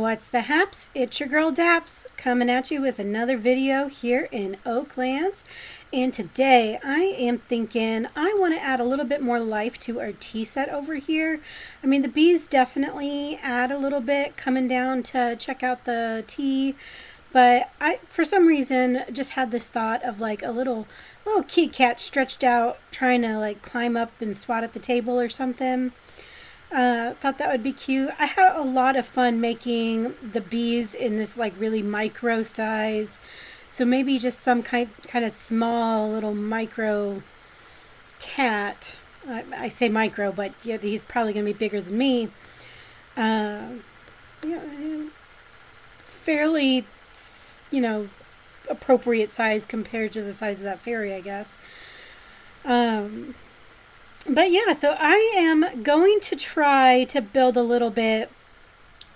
What's the haps? It's your girl Daps coming at you with another video here in Oaklands. And today I am thinking I want to add a little bit more life to our tea set over here. I mean, the bees definitely add a little bit coming down to check out the tea. But I, for some reason, just had this thought of like a little kitty cat stretched out trying to like climb up and swat at the table or something. Thought that would be cute. I had a lot of fun making the bees in this like really micro size. So maybe just some kind of small little micro cat. I say micro, but yeah, he's probably going to be bigger than me. Fairly, appropriate size compared to the size of that fairy, I guess. But yeah, so I am going to try to build a little bit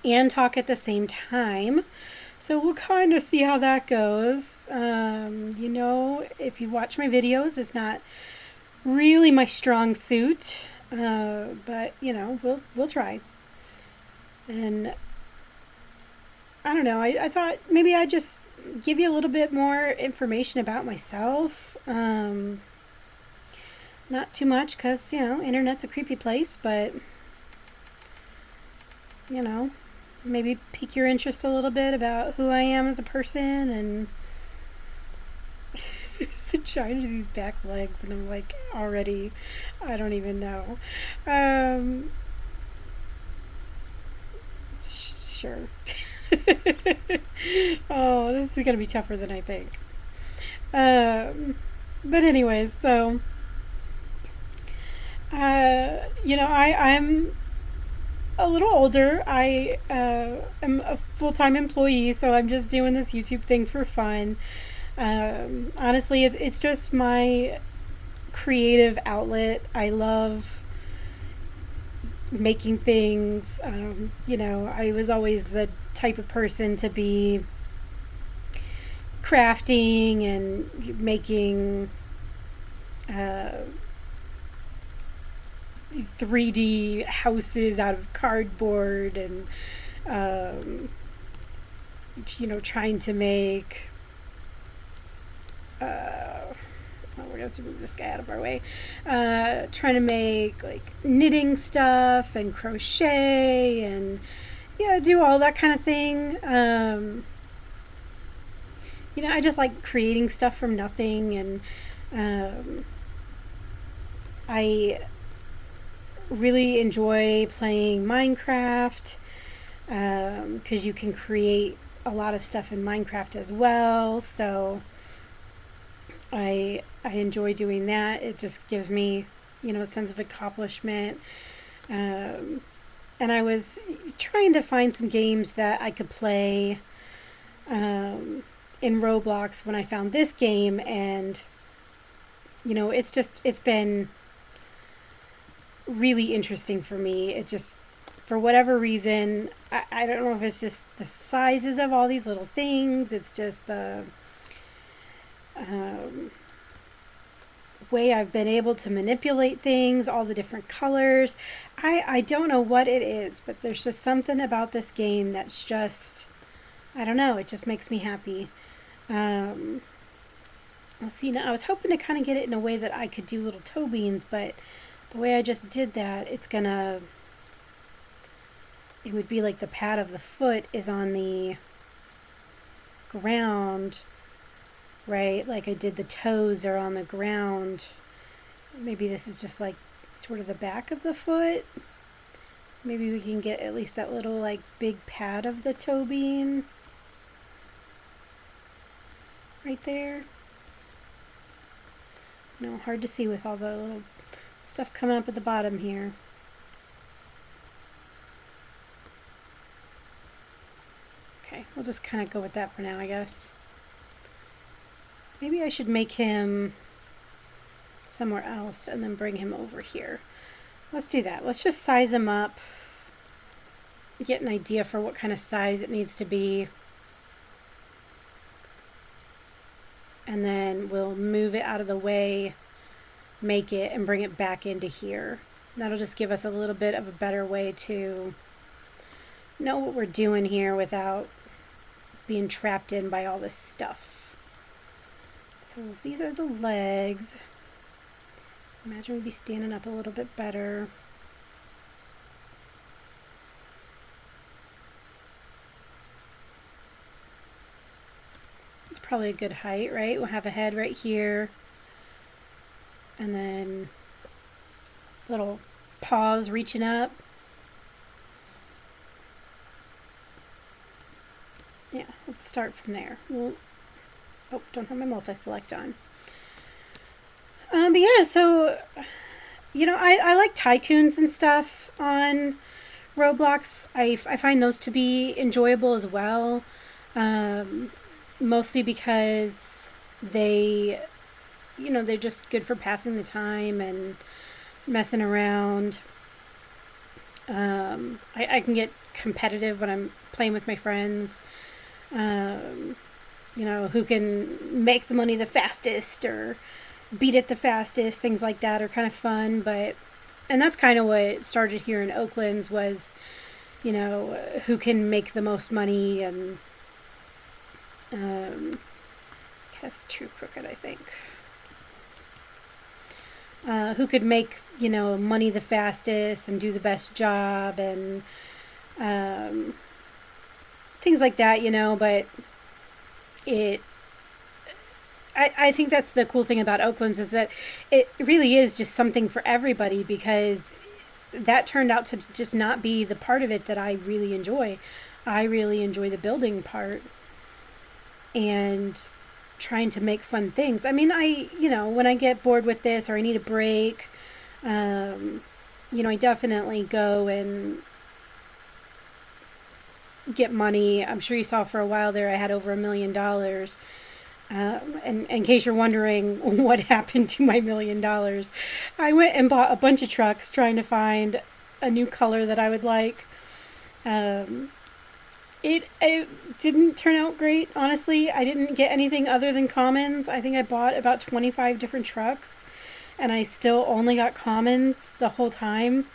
and talk at the same time. So we'll kind of see how that goes. If you watch my videos, it's not really my strong suit, but we'll try. And I don't know. I thought maybe I'd just give you a little bit more information about myself. Not too much because, internet's a creepy place, but, maybe pique your interest a little bit about who I am as a person. And it's a giant of these back legs, and I'm like, already, I don't even know. Sure. Oh, this is going to be tougher than I think. But anyways, so... I'm a little older. I am a full-time employee, so I'm just doing this YouTube thing for fun. Honestly, it's just my creative outlet. I love making things. I was always the type of person to be crafting and making 3D houses out of cardboard and trying to make we're gonna have to move this guy out of our way, trying to make like knitting stuff and crochet and do all that kind of thing. I just like creating stuff from nothing, and I really enjoy playing Minecraft because you can create a lot of stuff in Minecraft as well. So I enjoy doing that. It just gives me a sense of accomplishment. And I was trying to find some games that I could play in Roblox when I found this game, and it's been really interesting for me. It just, for whatever reason, I don't know if it's just the sizes of all these little things, it's just the way I've been able to manipulate things, all the different colors. I don't know what it is, but there's just something about this game that's just, I don't know, it just makes me happy. Let's see, now I was hoping to kind of get it in a way that I could do little toe beans, but the way I just did that, it would be like the pad of the foot is on the ground, right? Like I did the toes are on the ground. Maybe this is just like sort of the back of the foot. Maybe we can get at least that little like big pad of the toe bean right there. No, hard to see with all the little stuff coming up at the bottom here. Okay, we'll just kind of go with that for now, I guess. Maybe I should make him somewhere else and then bring him over here. Let's do that. Let's just size him up, get an idea for what kind of size it needs to be, and then we'll move it out of the way, make it, and bring it back into here. That'll just give us a little bit of a better way to know what we're doing here without being trapped in by all this stuff. So if these are the legs, imagine we'd be standing up a little bit better. It's probably a good height, right? We'll have a head right here, and then little paws reaching up. Yeah, let's start from there. Oh, don't have my multi-select on. But yeah, so, you know, I like tycoons and stuff on Roblox. I find those to be enjoyable as well. Mostly because they, you know, they're just good for passing the time and messing around. I can get competitive when I'm playing with my friends. You know, who can make the money the fastest or beat it the fastest, things like that are kind of fun. And that's kind of what started here in Oaklands was, you know, who can make the most money, and guess True Crooked, I think. Who could make, you know, money the fastest and do the best job, and things like that, you know. But I think that's the cool thing about Oaklands, is that it really is just something for everybody, because that turned out to just not be the part of it that I really enjoy. I really enjoy the building part and trying to make fun things. I mean, you know, when I get bored with this or I need a break, you know, I definitely go and get money. I'm sure you saw for a while there I had over $1 million. And in case you're wondering what happened to my $1 million, I went and bought a bunch of trucks trying to find a new color that I would like. It didn't turn out great, honestly. I didn't get anything other than commons. I think I bought about 25 different trucks, and I still only got commons the whole time.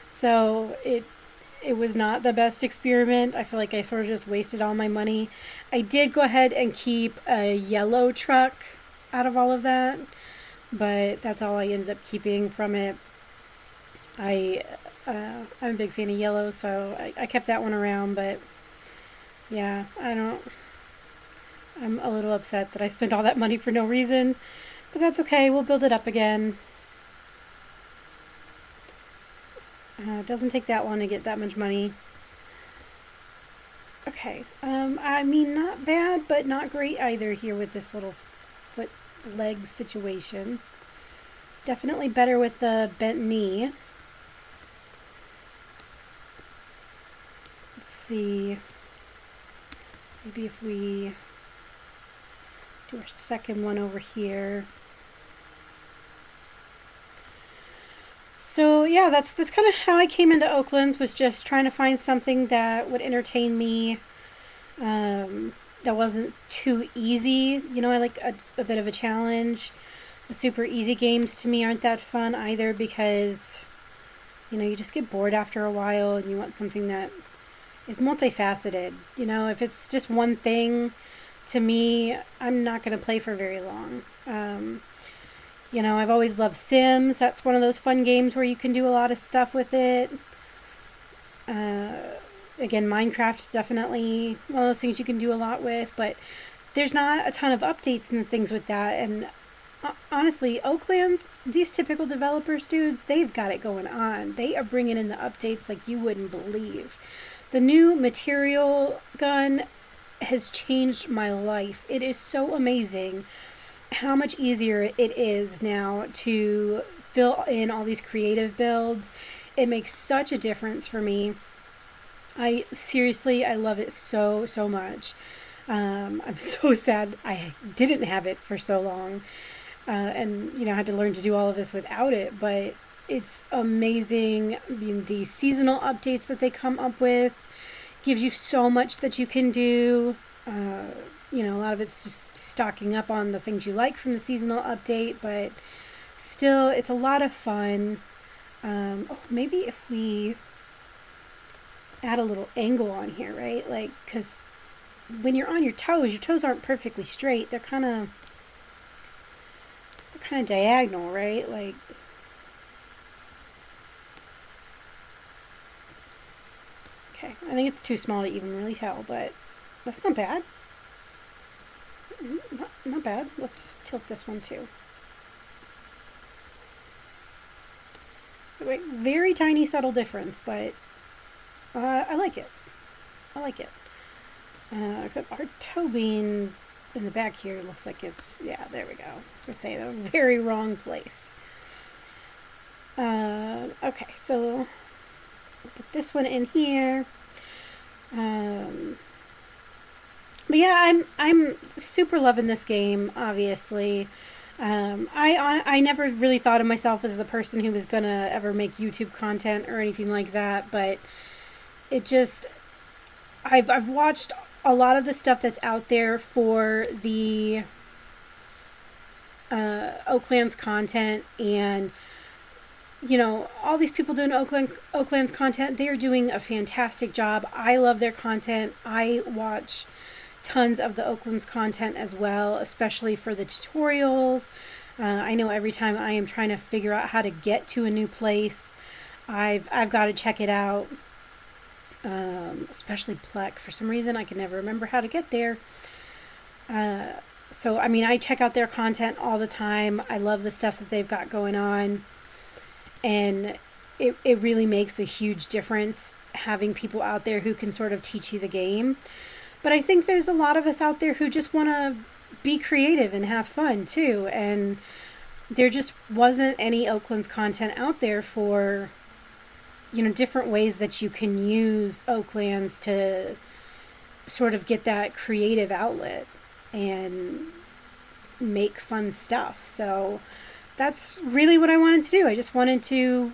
So it was not the best experiment. I feel like I sort of just wasted all my money. I did go ahead and keep a yellow truck out of all of that, but that's all I ended up keeping from it. I'm a big fan of yellow, so I kept that one around, but yeah, I'm a little upset that I spent all that money for no reason, but that's okay. We'll build it up again. It doesn't take that long to get that much money. Okay, I mean, not bad, but not great either here with this little foot leg situation. Definitely better with the bent knee. Let's see. Maybe if we do our second one over here. So yeah, that's kind of how I came into Oaklands, was just trying to find something that would entertain me, that wasn't too easy. You know, I like a bit of a challenge. The super easy games to me aren't that fun either, because, you know, you just get bored after a while and you want something that is multifaceted. You know, if it's just one thing, to me, I'm not going to play for very long. You know, I've always loved Sims. That's one of those fun games where you can do a lot of stuff with it. Again, Minecraft is definitely one of those things you can do a lot with, but there's not a ton of updates and things with that. And honestly, Oaklands, these typical developers, dudes, they've got it going on. They are bringing in the updates like you wouldn't believe. The new material gun has changed my life. It is so amazing how much easier it is now to fill in all these creative builds. It makes such a difference for me. I love it so much. I'm so sad I didn't have it for so long, and you know, had to learn to do all of this without it. But it's amazing. I mean, the seasonal updates that they come up with gives you so much that you can do. You know, a lot of it's just stocking up on the things you like from the seasonal update, but still, it's a lot of fun. Maybe if we add a little angle on here, right? Like, because when you're on your toes aren't perfectly straight. They're kind of diagonal, right? Like, okay, I think it's too small to even really tell, but that's not bad. Not bad. Let's tilt this one too. Wait, very tiny, subtle difference, but I like it. I like it. Except our toe bean in the back here looks like it's, yeah, there we go. I was going to say the very wrong place. Okay, so put this one in here. But yeah, I'm super loving this game, obviously. I never really thought of myself as the person who was gonna ever make YouTube content or anything like that, but it just I've watched a lot of the stuff that's out there for the Oaklands content, and you know, all these people doing Oaklands content, they are doing a fantastic job. I love their content. I watch tons of the Oaklands content as well, especially for the tutorials. I know every time I am trying to figure out how to get to a new place, I've got to check it out. Especially Plek. For some reason, I can never remember how to get there. So, I mean, I check out their content all the time. I love the stuff that they've got going on. And it really makes a huge difference having people out there who can sort of teach you the game. But I think there's a lot of us out there who just want to be creative and have fun too. And there just wasn't any Oaklands content out there for, you know, different ways that you can use Oaklands to sort of get that creative outlet and make fun stuff. So that's really what I wanted to do. I just wanted to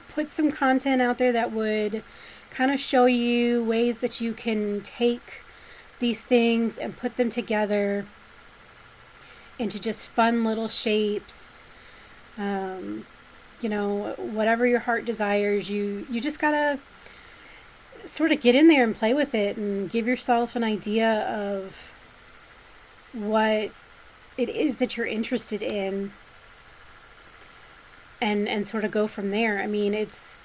put some content out there that would kind of show you ways that you can take these things and put them together into just fun little shapes. You know, whatever your heart desires, you just gotta sort of get in there and play with it and give yourself an idea of what it is that you're interested in, and sort of go from there. I mean, it's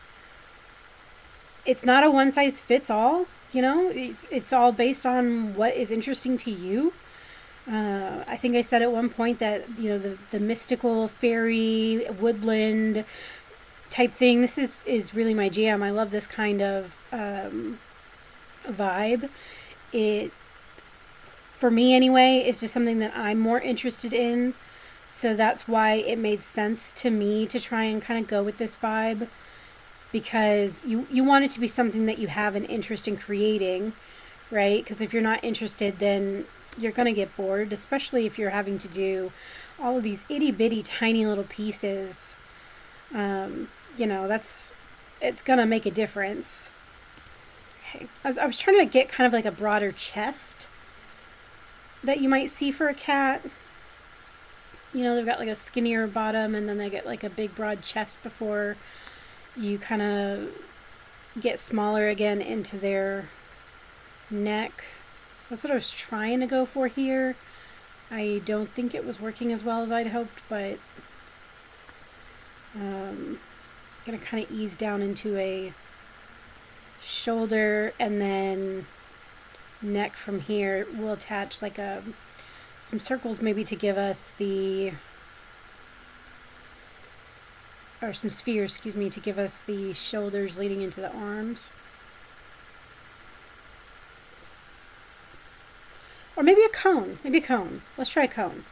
not a one size fits all. You know, it's all based on what is interesting to you. I think I said at one point that, you know, the mystical, fairy, woodland type thing, this is really my jam. I love this kind of vibe. It, for me anyway, is just something that I'm more interested in. So that's why it made sense to me to try and kind of go with this vibe, because you want it to be something that you have an interest in creating, right? Because if you're not interested, then you're going to get bored, especially if you're having to do all of these itty bitty tiny little pieces. You know, it's going to make a difference. Okay, I was trying to get kind of like a broader chest that you might see for a cat. You know, they've got like a skinnier bottom, and then they get like a big broad chest before you kind of get smaller again into their neck. So that's what I was trying to go for here. I don't think it was working as well as I'd hoped, but I'm going to kind of ease down into a shoulder, and then neck from here. We'll attach like some circles maybe to give us or some spheres, excuse me, to give us the shoulders leading into the arms. Or maybe a cone. Maybe a cone. Let's try a cone.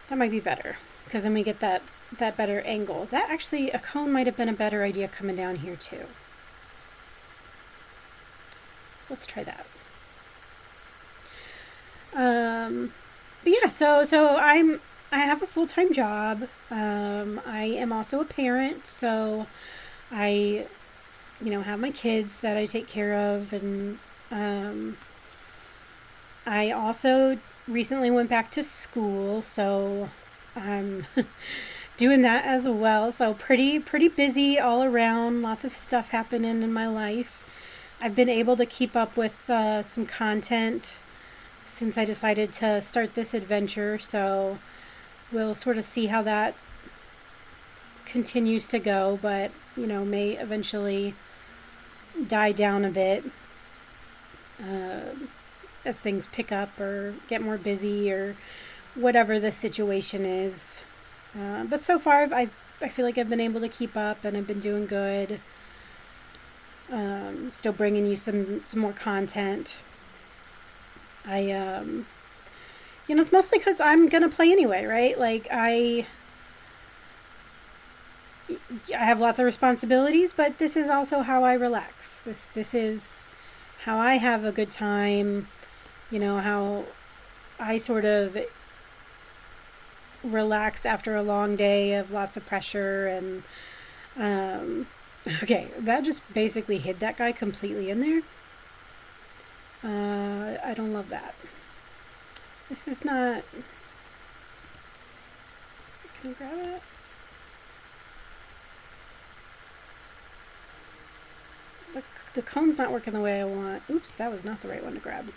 That might be better, because then we get that better angle. That actually, a cone might have been a better idea coming down here too. Let's try that. But yeah, so I have a full-time job. I am also a parent, so I, you know, have my kids that I take care of, and I also recently went back to school, so I'm doing that as well. So pretty busy all around. Lots of stuff happening in my life. I've been able to keep up with some content since I decided to start this adventure, so we'll sort of see how that continues to go, but may eventually die down a bit as things pick up or get more busy or whatever the situation is. But so far, I feel like I've been able to keep up and I've been doing good. Still bringing you some more content. It's mostly because I'm gonna play anyway, right? Like I have lots of responsibilities, but this is also how I relax. This is how I have a good time. How I sort of relax after a long day of lots of pressure and okay, that just basically hid that guy completely in there. I don't love that. This is not... Can I grab it? The cone's not working the way I want. Oops, that was not the right one to grab.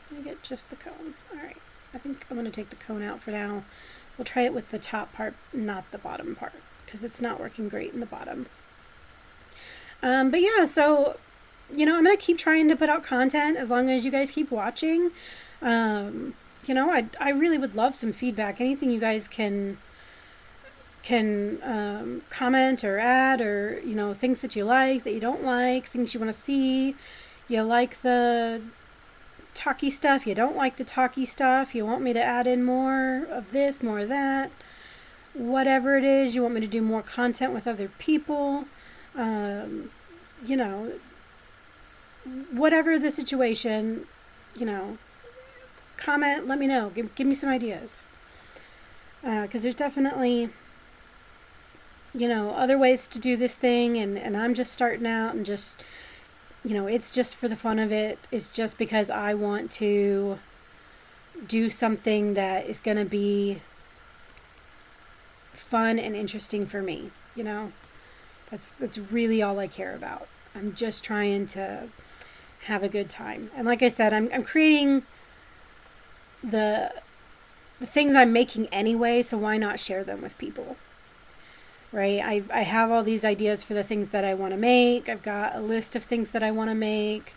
Can I get just the cone? Alright, I think I'm going to take the cone out for now. We'll try it with the top part, not the bottom part, because it's not working great in the bottom. But yeah, so, I'm going to keep trying to put out content as long as you guys keep watching. I really would love some feedback. Anything you guys can comment or add, or, things that you like, that you don't like, things you want to see. You like the talky stuff, you don't like the talky stuff, you want me to add in more of this, more of that, whatever it is, you want me to do more content with other people, whatever the situation, comment, let me know, give me some ideas, because there's definitely other ways to do this thing, and I'm just starting out and just it's just for the fun of it. It's just because I want to do something that is going to be fun and interesting for me. That's really all I care about. I'm just trying to have a good time. And like I said, I'm creating the things I'm making anyway, so why not share them with people? Right? I have all these ideas for the things that I want to make. I've got a list of things that I want to make.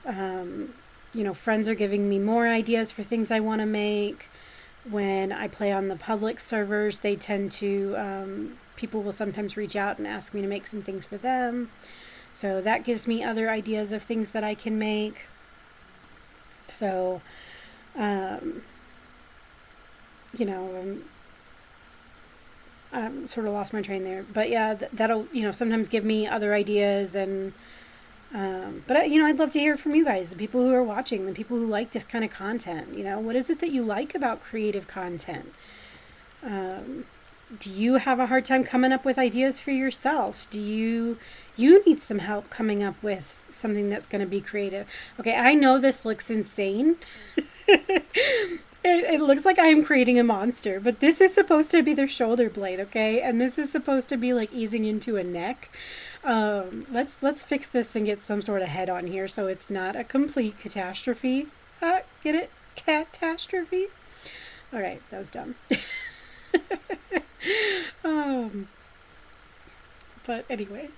Friends are giving me more ideas for things I want to make. When I play on the public servers, they tend to, people will sometimes reach out and ask me to make some things for them. So that gives me other ideas of things that I can make. So, I sort of lost my train there, but yeah, that'll sometimes give me other ideas, and but I'd love to hear from you guys, the people who are watching, the people who like this kind of content. What is it that you like about creative content? Do you have a hard time coming up with ideas for yourself? Do you need some help coming up with something that's going to be creative? Okay, I know this looks insane. It looks like I am creating a monster, but this is supposed to be their shoulder blade, okay? And this is supposed to be like easing into a neck. Let's fix this and get some sort of head on here so it's not a complete catastrophe. Get it? Catastrophe? All right, that was dumb. But anyway.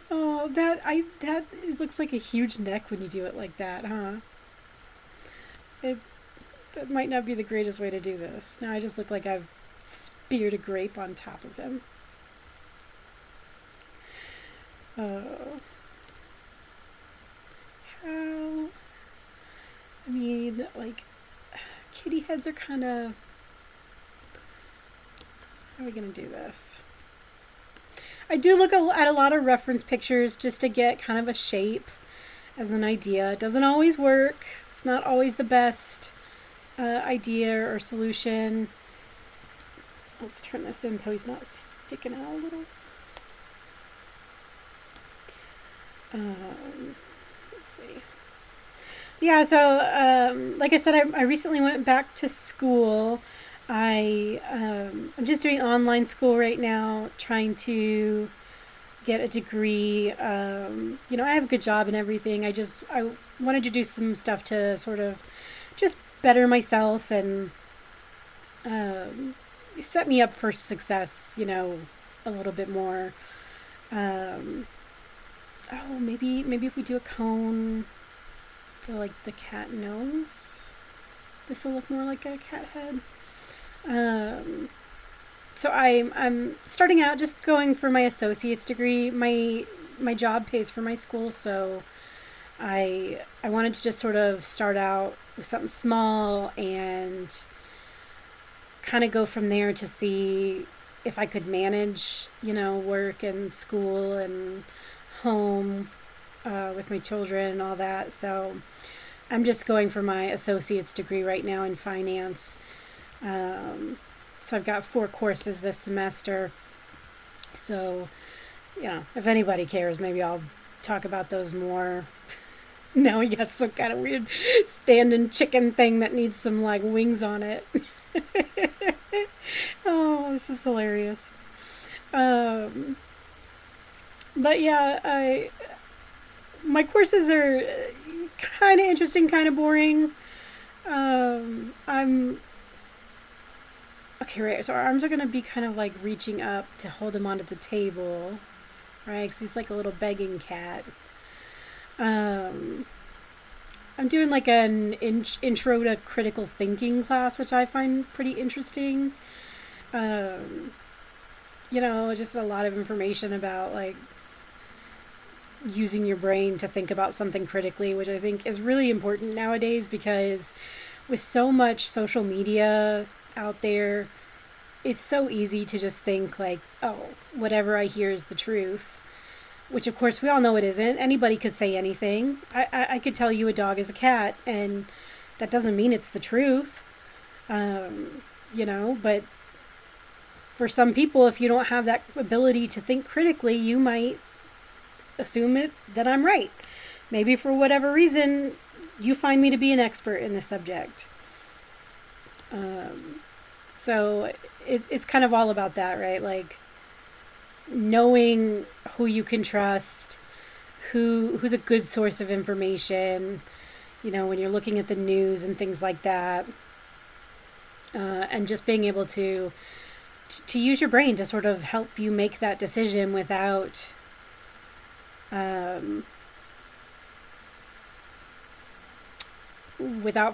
Oh, it looks like a huge neck when you do it like that, huh? That might not be the greatest way to do this. Now I just look like I've speared a grape on top of him. Oh. How? I mean, like, kitty heads are kind of... How are we going to do this? I do look at a lot of reference pictures just to get kind of a shape as an idea. It doesn't always work. It's not always the best idea or solution. Let's turn this in so he's not sticking out a little. Let's see. Yeah, so like I said, I recently went back to school. I'm just doing online school right now, trying to get a degree. I have a good job and everything. I wanted to do some stuff to sort of just better myself and um, set me up for success. A little bit more. Um, maybe if we do a cone for like the cat nose, this will look more like a cat head. Um, so I'm starting out just going for my associate's degree. My job pays for my school, so I wanted to just sort of start out with something small and kind of go from there to see if I could manage, work and school and home with my children and all that. So I'm just going for my associate's degree right now in finance. So I've got 4 courses this semester. So, if anybody cares, maybe I'll talk about those more. Now we got some kind of weird standing chicken thing that needs some like wings on it. Oh, this is hilarious. Um, but yeah, my courses are kind of interesting, kind of boring. I'm okay, right? So our arms are gonna be kind of like reaching up to hold him onto the table, right? Because he's like a little begging cat. Um, I'm doing like an intro to critical thinking class, which I find pretty interesting. Um, just a lot of information about like using your brain to think about something critically, which I think is really important nowadays because with so much social media out there, it's so easy to just think like, oh, whatever I hear is the truth, which of course we all know it isn't. Anybody could say anything. I could tell you a dog is a cat, and that doesn't mean it's the truth. But for some people, if you don't have that ability to think critically, you might assume that I'm right. Maybe for whatever reason, you find me to be an expert in the subject. So it's kind of all about that, right? Like knowing who you can trust, who's a good source of information, when you're looking at the news and things like that, and just being able to use your brain to sort of help you make that decision without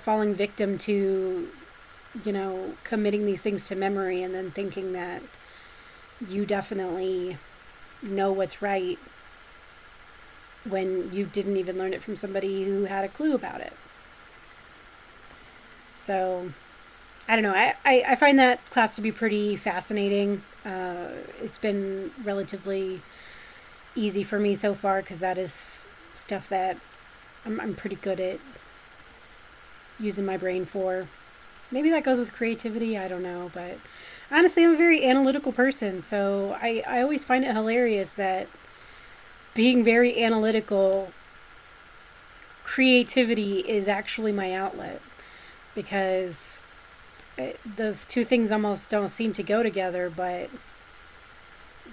falling victim to committing these things to memory and then thinking that you definitely know what's right when you didn't even learn it from somebody who had a clue about it. So I don't know. I find that class to be pretty fascinating. It's been relatively easy for me so far because that is stuff that I'm pretty good at using my brain for. Maybe that goes with creativity, I don't know, but honestly, I'm a very analytical person, so I always find it hilarious that being very analytical, creativity is actually my outlet, because those two things almost don't seem to go together, but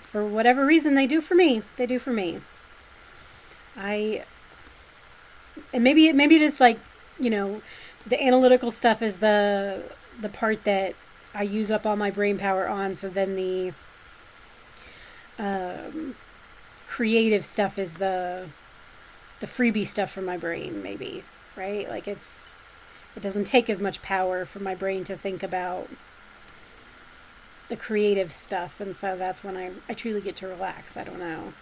for whatever reason, they do for me. They do for me. And maybe it is like, the analytical stuff is the part that I use up all my brain power on. So then the creative stuff is the freebie stuff from my brain, maybe, right? Like it doesn't take as much power for my brain to think about the creative stuff, and so that's when I truly get to relax. I don't know.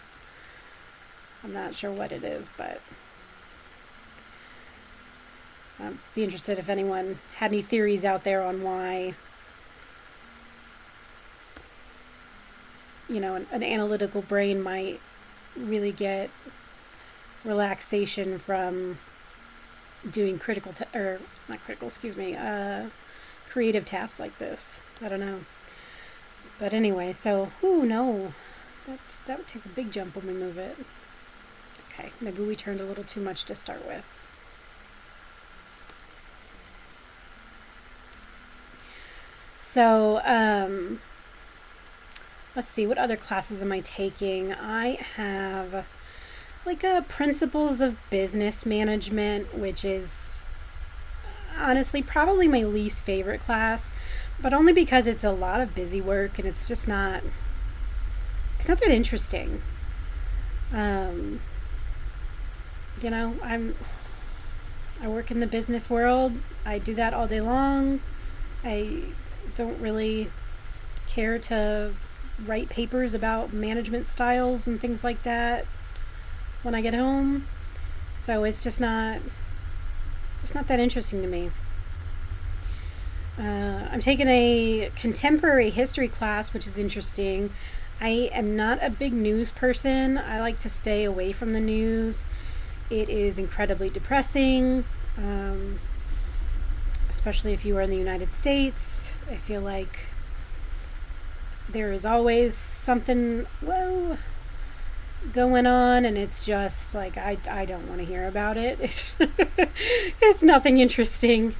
I'm not sure what it is, but I'd be interested if anyone had any theories out there on why, an analytical brain might really get relaxation from doing creative tasks like this. I don't know. But anyway, so, no, that takes a big jump when we move it. Okay, maybe we turned a little too much to start with. So, let's see, what other classes am I taking? I have like a principles of business management, which is honestly probably my least favorite class, but only because it's a lot of busy work and it's not that interesting. Um, I work in the business world. I do that all day long. I don't really care to write papers about management styles and things like that when I get home. So it's not that interesting to me. I'm taking a contemporary history class, which is interesting. I am not a big news person. I like to stay away from the news. It is incredibly depressing, especially if you are in the United States. I feel like there is always something, going on, and it's just like I don't want to hear about it. It's nothing interesting.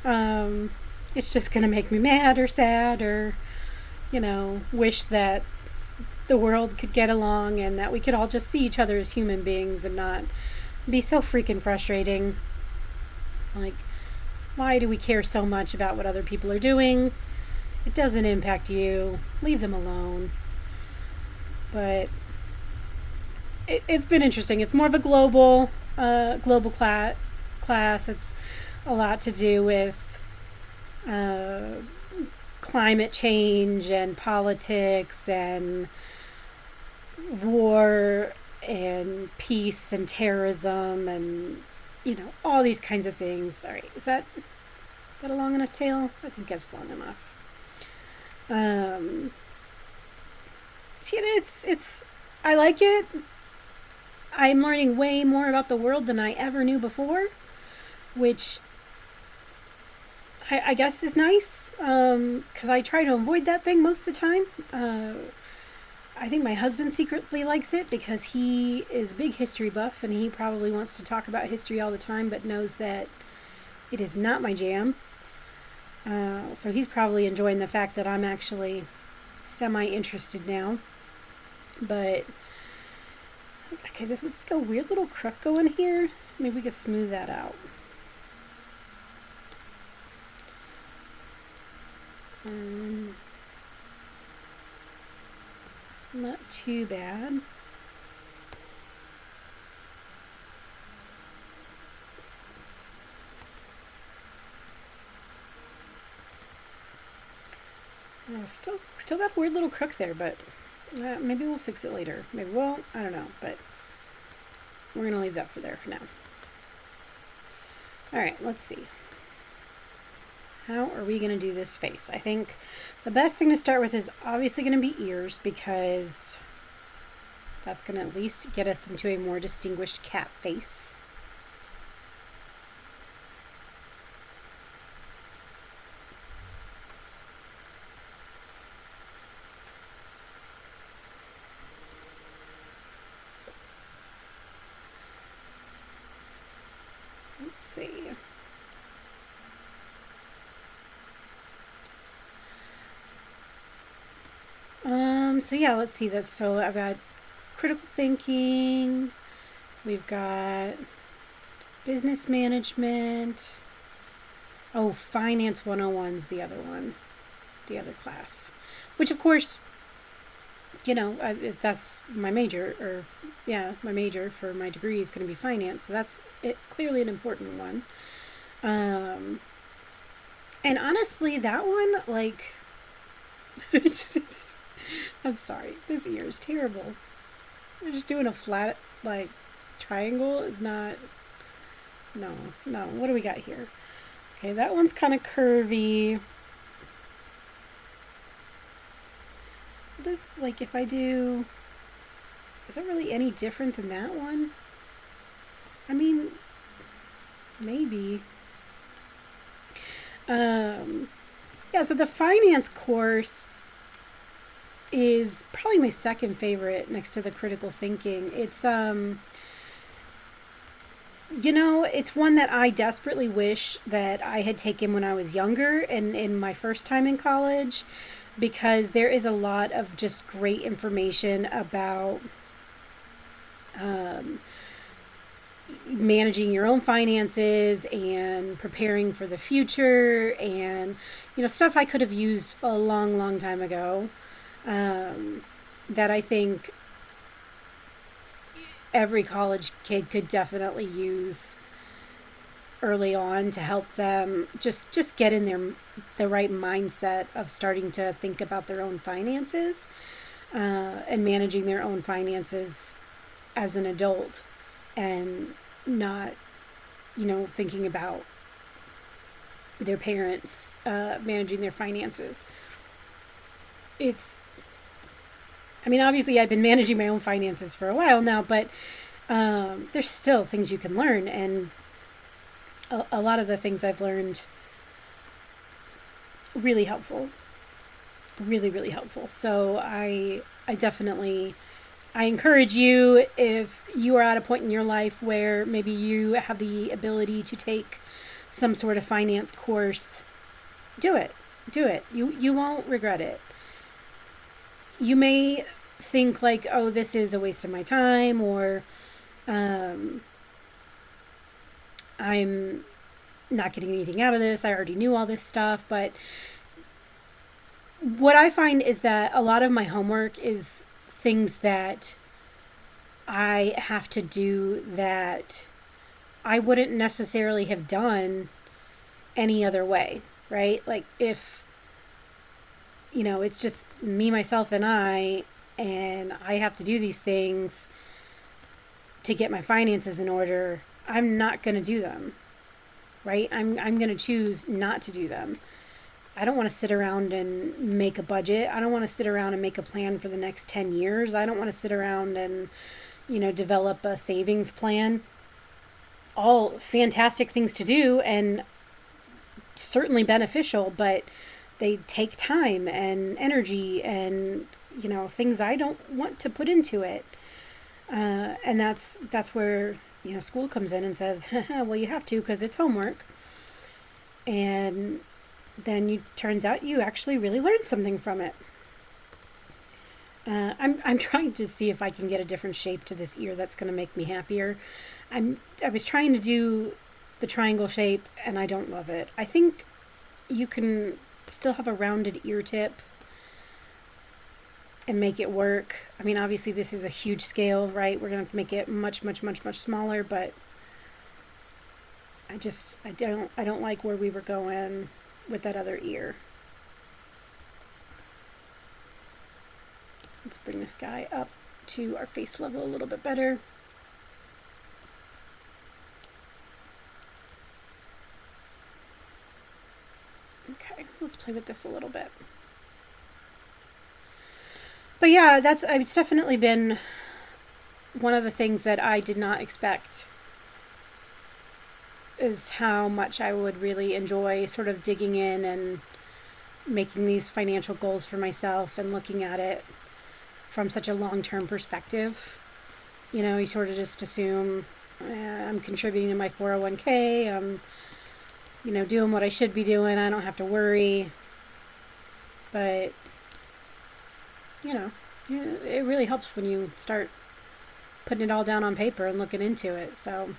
It's just going to make me mad or sad or, wish that the world could get along and that we could all just see each other as human beings and not be so freaking frustrating. Like, why do we care so much about what other people are doing? It doesn't impact you. Leave them alone. But it's been interesting. It's more of a global class. It's a lot to do with climate change and politics and war and peace and terrorism and all these kinds of things. Sorry, is that a long enough tail? I think that's long enough. It's I like it. I'm learning way more about the world than I ever knew before, which I guess is nice, because I try to avoid that thing most of the time. I think my husband secretly likes it because he is a big history buff and he probably wants to talk about history all the time, but knows that it is not my jam. So he's probably enjoying the fact that I'm actually semi-interested now. But, okay, this is like a weird little crook going here. So maybe we could smooth that out. Not too bad. Still got a weird little crook there, but maybe we'll fix it later. Maybe we won't. I don't know, but we're gonna leave that for there for now. All right, let's see. How are we gonna do this face? I think the best thing to start with is obviously gonna be ears, because that's gonna at least get us into a more distinguished cat face. Let's see. So yeah, let's see that. So I've got critical thinking, we've got business management. Oh, finance 101 is the other one, the other class, which of course, that's my major, or my major for my degree is going to be finance. So that's clearly an important one. And honestly, that one, like, I'm sorry, this ear is terrible. They're just doing a flat, like, triangle is not, no, what do we got here? Okay, that one's kind of curvy. What is, like, if I do, is that really any different than that one? I mean, maybe. So the finance course is probably my second favorite next to the critical thinking. It's It's one that I desperately wish that I had taken when I was younger and in my first time in college, because there is a lot of just great information about um, managing your own finances and preparing for the future, and stuff I could have used a long, long time ago, um, that I think every college kid could definitely use early on to help them just get in the right mindset of starting to think about their own finances, and managing their own finances as an adult, and not thinking about their parents managing their finances. It's I mean, obviously I've been managing my own finances for a while now, but there's still things you can learn, and a lot of the things I've learned really helpful, really, really helpful. So I definitely, I encourage you, if you are at a point in your life where maybe you have the ability to take some sort of finance course, do it. Do it. You won't regret it. You may think like, oh, this is a waste of my time, or um, I'm not getting anything out of this. I already knew all this stuff. But what I find is that a lot of my homework is things that I have to do that I wouldn't necessarily have done any other way, right? Like if, it's just me, myself, and I have to do these things to get my finances in order, I'm not going to do them, right? I'm going to choose not to do them. I don't want to sit around and make a budget. I don't want to sit around and make a plan for the next 10 years. I don't want to sit around and, develop a savings plan. All fantastic things to do and certainly beneficial, but they take time and energy and, things I don't want to put into it. And that's where, school comes in and says, well, you have to because it's homework. And then turns out you actually really learned something from it. I'm trying to see if I can get a different shape to this ear that's going to make me happier. I was trying to do the triangle shape and I don't love it. I think you can still have a rounded ear tip and make it work. I mean, obviously this is a huge scale, right? We're going to have to make it much, much, much, much smaller, but I don't like where we were going with that other ear. Let's bring this guy up to our face level a little bit better. Okay, let's play with this a little bit. But yeah, it's definitely been one of the things that I did not expect, is how much I would really enjoy sort of digging in and making these financial goals for myself and looking at it from such a long-term perspective. You sort of just assume I'm contributing to my 401k, I'm, doing what I should be doing, I don't have to worry. But, it really helps when you start putting it all down on paper and looking into it. So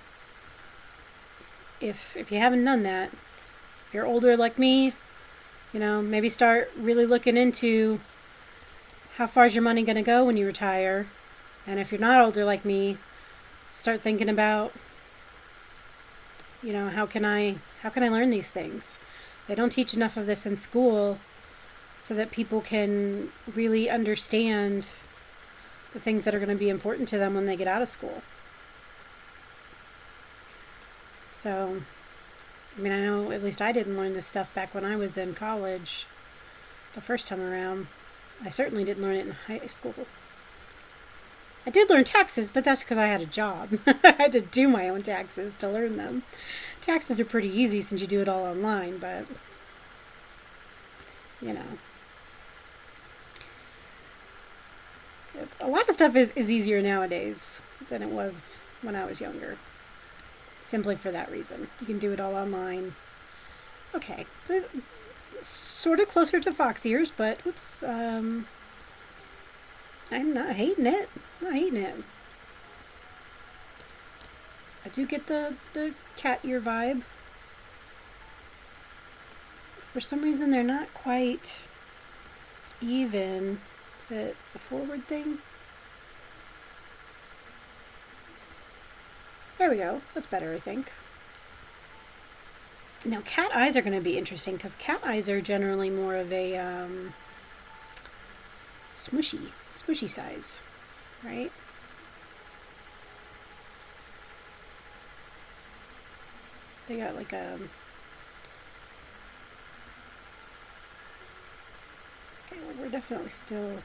if you haven't done that, if you're older like me, maybe start really looking into how far is your money going to go when you retire. And if you're not older like me, start thinking about, how can I learn these things? They don't teach enough of this in school so that people can really understand the things that are going to be important to them when they get out of school. So, I mean, I know at least I didn't learn this stuff back when I was in college the first time around. I certainly didn't learn it in high school. I did learn taxes, but that's because I had a job. I had to do my own taxes to learn them. Taxes are pretty easy since you do it all online, but, a lot of stuff is easier nowadays than it was when I was younger. simply for that reason. You can do it all online. Okay, this is sort of closer to fox ears, but oops, I'm not hating it. Not hating it. I do get the cat ear vibe. For some reason, they're not quite even. Is it a forward thing? There we go. That's better, I think. Now, cat eyes are going to be interesting because cat eyes are generally more of a smushy size, right? They got like a... Okay, well, we're definitely still...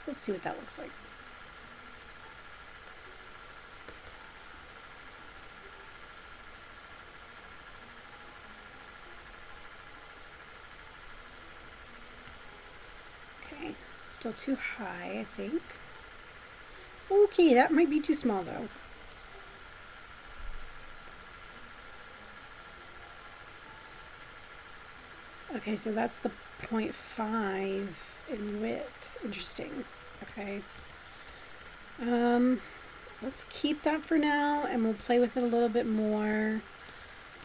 Let's see what that looks like. Okay, still too high, I think. Okay, that might be too small though. Okay, so that's the 0.5 in width. Interesting. Okay. Let's keep that for now, and we'll play with it a little bit more.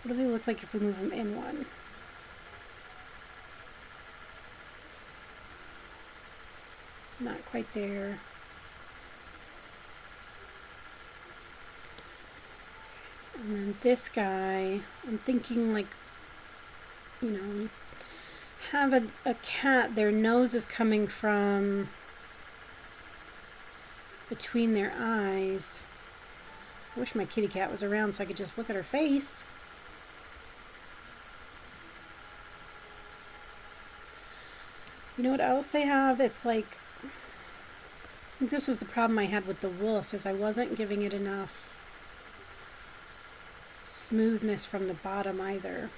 What do they look like if we move them in one? Not quite there. And then this guy, I'm thinking like, you know, when you have a cat, their nose is coming from between their eyes. I wish my kitty cat was around so I could just look at her face. You know what else they have? It's like, I think this was the problem I had with the wolf, is I wasn't giving it enough smoothness from the bottom either.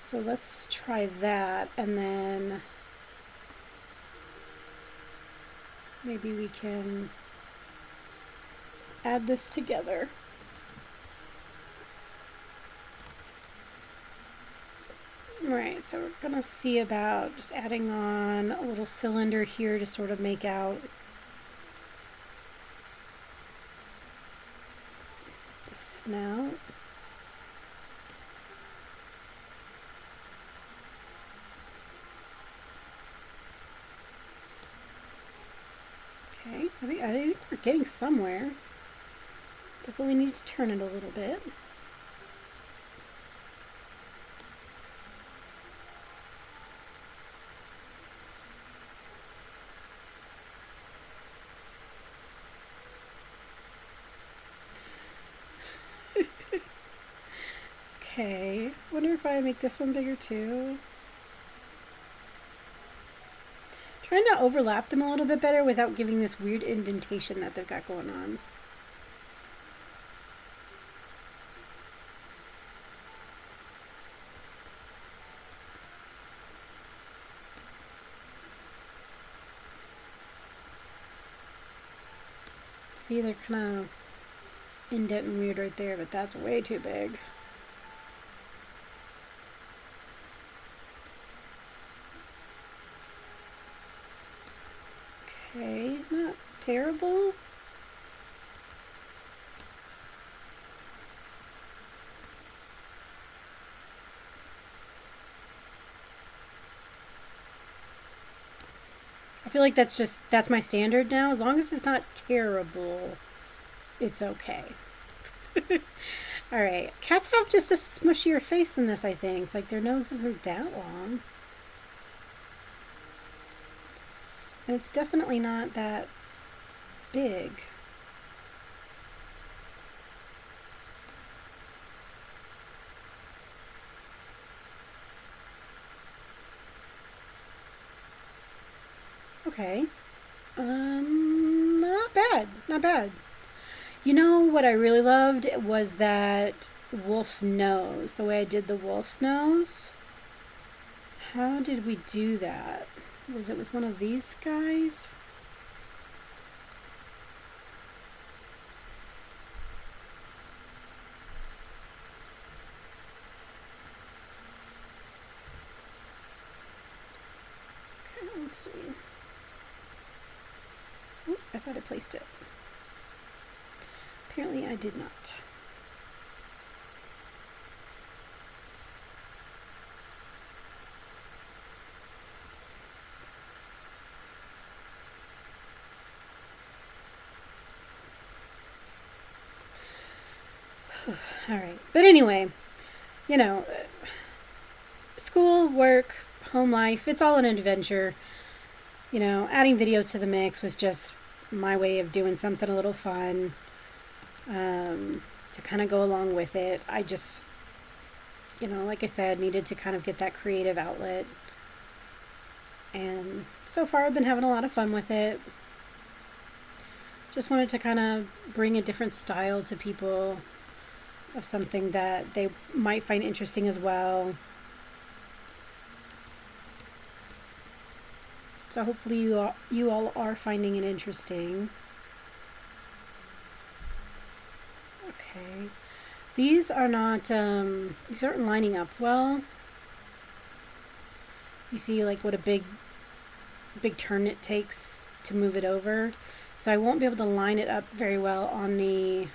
So let's try that, and then maybe we can add this together. Alright, so we're gonna see about just adding on a little cylinder here to sort of make out the snout. Okay, I think we're getting somewhere. Definitely need to turn it a little bit. Okay, wonder if I make this one bigger too. Trying to overlap them a little bit better without giving this weird indentation that they've got going on. See, they're kind of indenting weird right there, but that's way too big. Okay, not terrible. I feel like that's my standard now. As long as it's not terrible, it's okay. Alright, cats have just a smushier face than this, I think. Like, their nose isn't that long. And it's definitely not that big. Okay. Not bad. Not bad. You know what I really loved was that wolf's nose. The way I did the wolf's nose. How did we do that? Was it with one of these guys? see. Oh, I thought I placed it. Apparently I did not. All right. But anyway, you know, school, work, home life, it's all an adventure. You know, adding videos to the mix was just my way of doing something a little fun to kind of go along with it. I just, you know, like I said, needed to kind of get that creative outlet. And so far I've been having a lot of fun with it. Just wanted to kind of bring a different style to people of something that they might find interesting as well. So hopefully you all are finding it interesting. Okay. These are not, these aren't lining up well. You see like what a big turn it takes to move it over. So I won't be able to line it up very well on the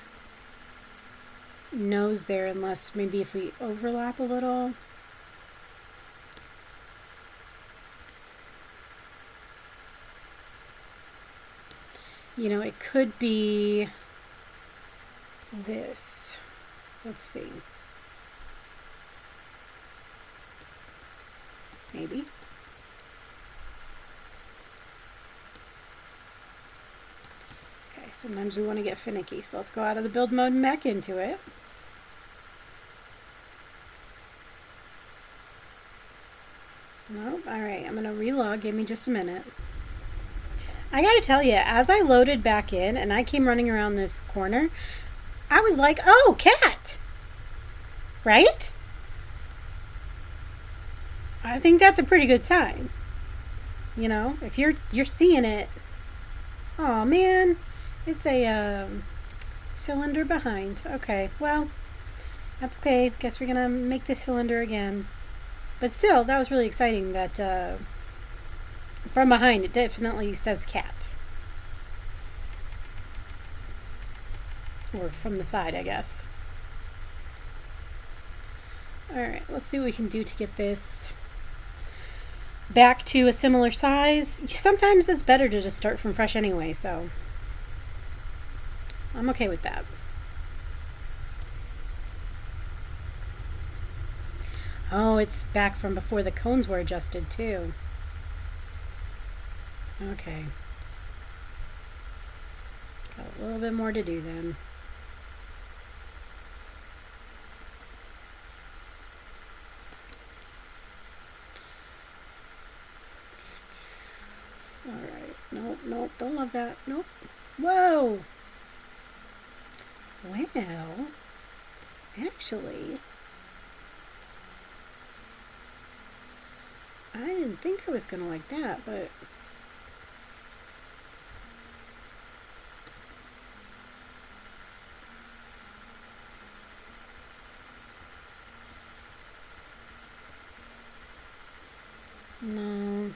nose there unless maybe if we overlap a little. You know, it could be this. Let's see. Maybe. Okay, sometimes we want to get finicky, so let's go out of the build mode and back into it. Nope. All right, I'm going to relog. Give me just a minute. I gotta tell you, as I loaded back in and I came running around this corner, I was like, oh, cat! Right? I think that's a pretty good sign. You know, if you're seeing it. Oh man, it's a cylinder behind. Okay, well, that's okay. Guess we're gonna make this cylinder again. But still, that was really exciting that from behind, it definitely says cat. Or from the side, I guess. Alright, let's see what we can do to get this back to a similar size. Sometimes it's better to just start from fresh anyway, so I'm okay with that. Oh, it's back from before the cones were adjusted, too. Okay. Got a little bit more to do then. Alright. Nope, nope. Don't love that. Nope. Whoa! Well, actually, I didn't think I was gonna like that, but no.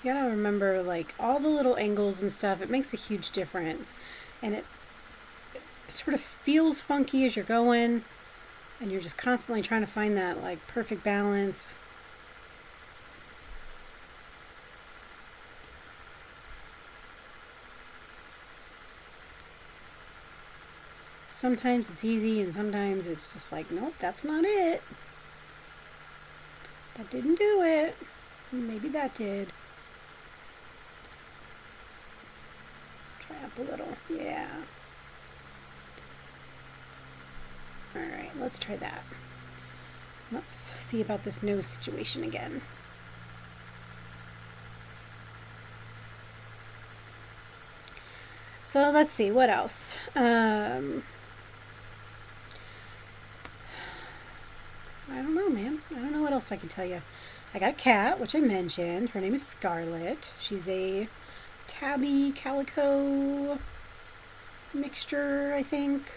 You gotta remember, like, all the little angles and stuff, it makes a huge difference. And it sort of feels funky as you're going, and you're just constantly trying to find that, like, perfect balance. Sometimes it's easy, and sometimes it's just like, nope, that's not it. That didn't do it. Maybe that did. Try up a little. Yeah. Alright, let's try that. Let's see about this nose situation again. So let's see, what else? I don't know, man. I don't know what else I can tell you. I got a cat, which I mentioned. Her name is Scarlet. She's a tabby calico mixture, I think.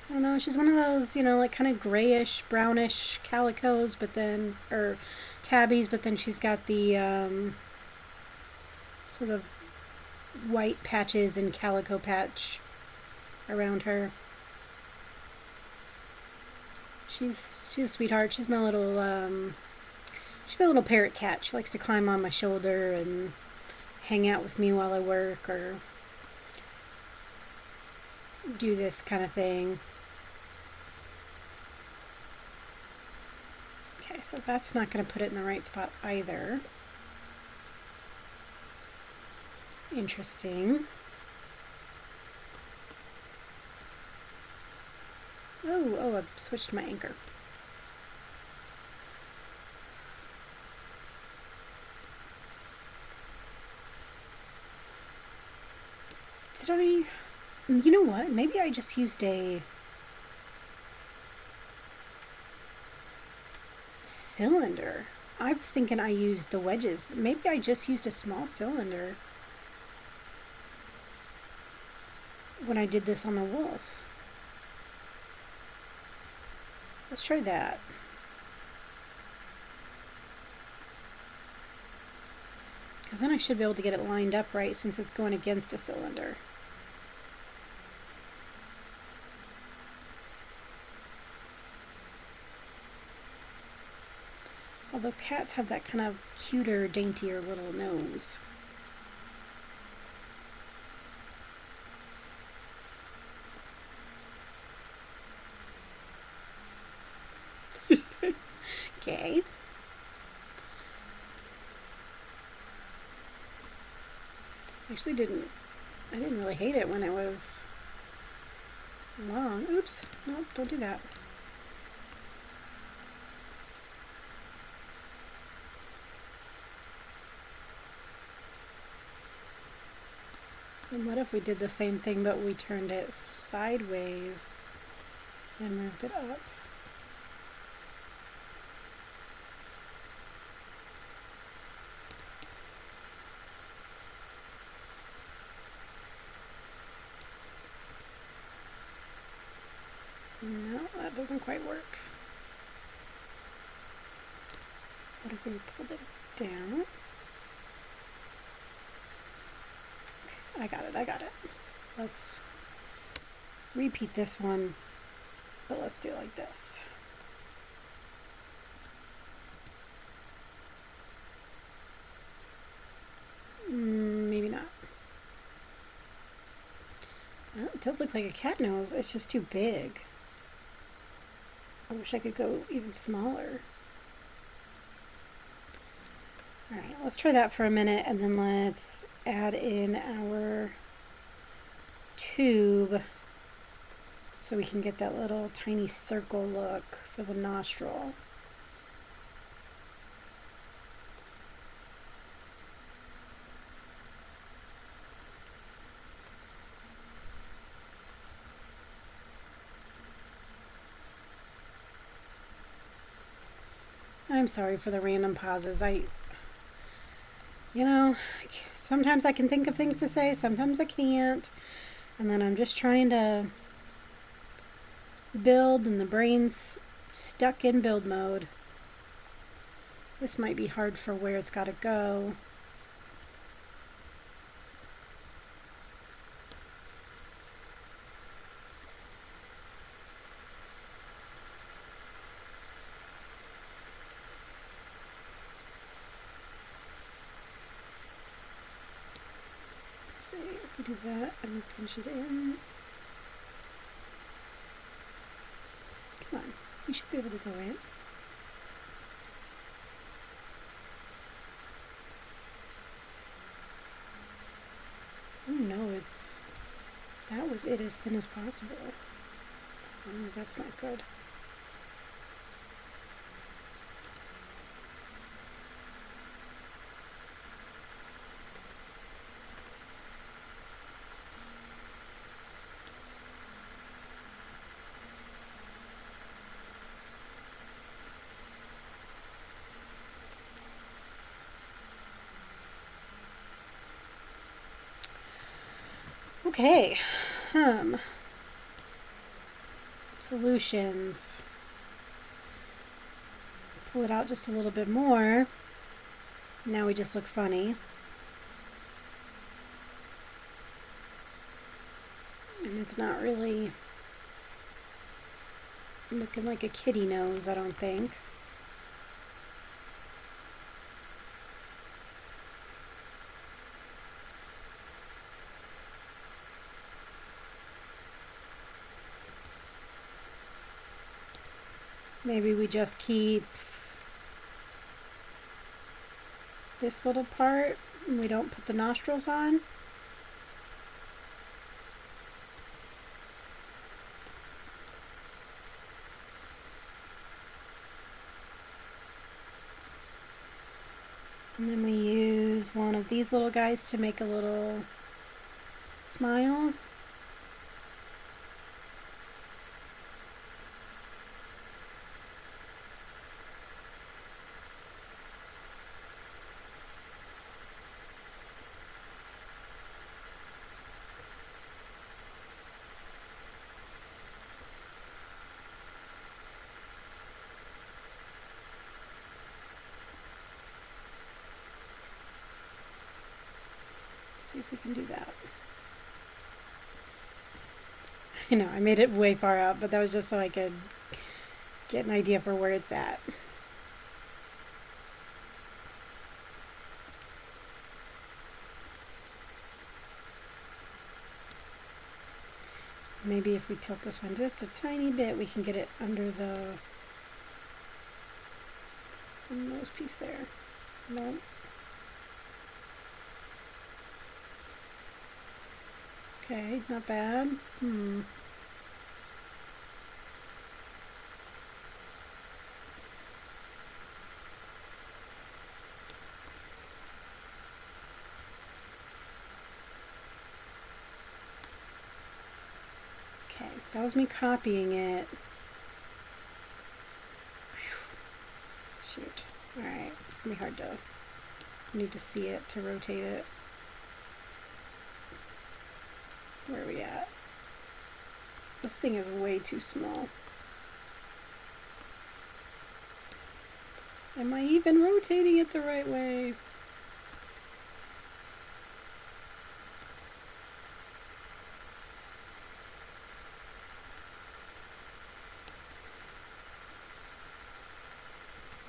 I don't know, she's one of those, you know, like kind of grayish, brownish calicos, but then, or tabbies, but then she's got the sort of white patches and calico patch around her. She's a sweetheart. She's my little parrot cat. She likes to climb on my shoulder and hang out with me while I work or do this kind of thing. Okay, so that's not going to put it in the right spot either. Interesting. Oh, I switched my anchor. Did I... You know what? Maybe I just used a cylinder. I was thinking I used the wedges, but maybe I just used a small cylinder when I did this on the wolf. Let's try that. Because then I should be able to get it lined up right since it's going against a cylinder. Although cats have that kind of cuter, daintier little nose. Okay. I didn't really hate it when it was long. Oops, no, don't do that. And what if we did the same thing but we turned it sideways and moved it up? No, that doesn't quite work. What if we pulled it down? Okay, I got it. Let's repeat this one, but let's do it like this. Maybe not. Well, it does look like a cat nose. It's just too big. I wish I could go even smaller. Alright, let's try that for a minute and then let's add in our tube so we can get that little tiny circle look for the nostril. I'm sorry for the random pauses. You know, sometimes I can think of things to say, sometimes I can't. And then I'm just trying to build and the brain's stuck in build mode. This might be hard for where it's got to go. See if we do that and pinch it in. Come on, you should be able to go in. Oh no, that was it as thin as possible. Oh, that's not good. Okay. Solutions. Pull it out just a little bit more. Now we just look funny. And it's not really looking like a kitty nose, I don't think. Maybe we just keep this little part and we don't put the nostrils on. And then we use one of these little guys to make a little smile. See if we can do that. I know, I made it way far out, but that was just so I could get an idea for where it's at. Maybe if we tilt this one just a tiny bit, we can get it under the nose piece there. No. Okay, not bad. Okay, that was me copying it. Shoot. Alright, it's gonna be hard to, need to see it to rotate it. Where are we at? This thing is way too small. Am I even rotating it the right way?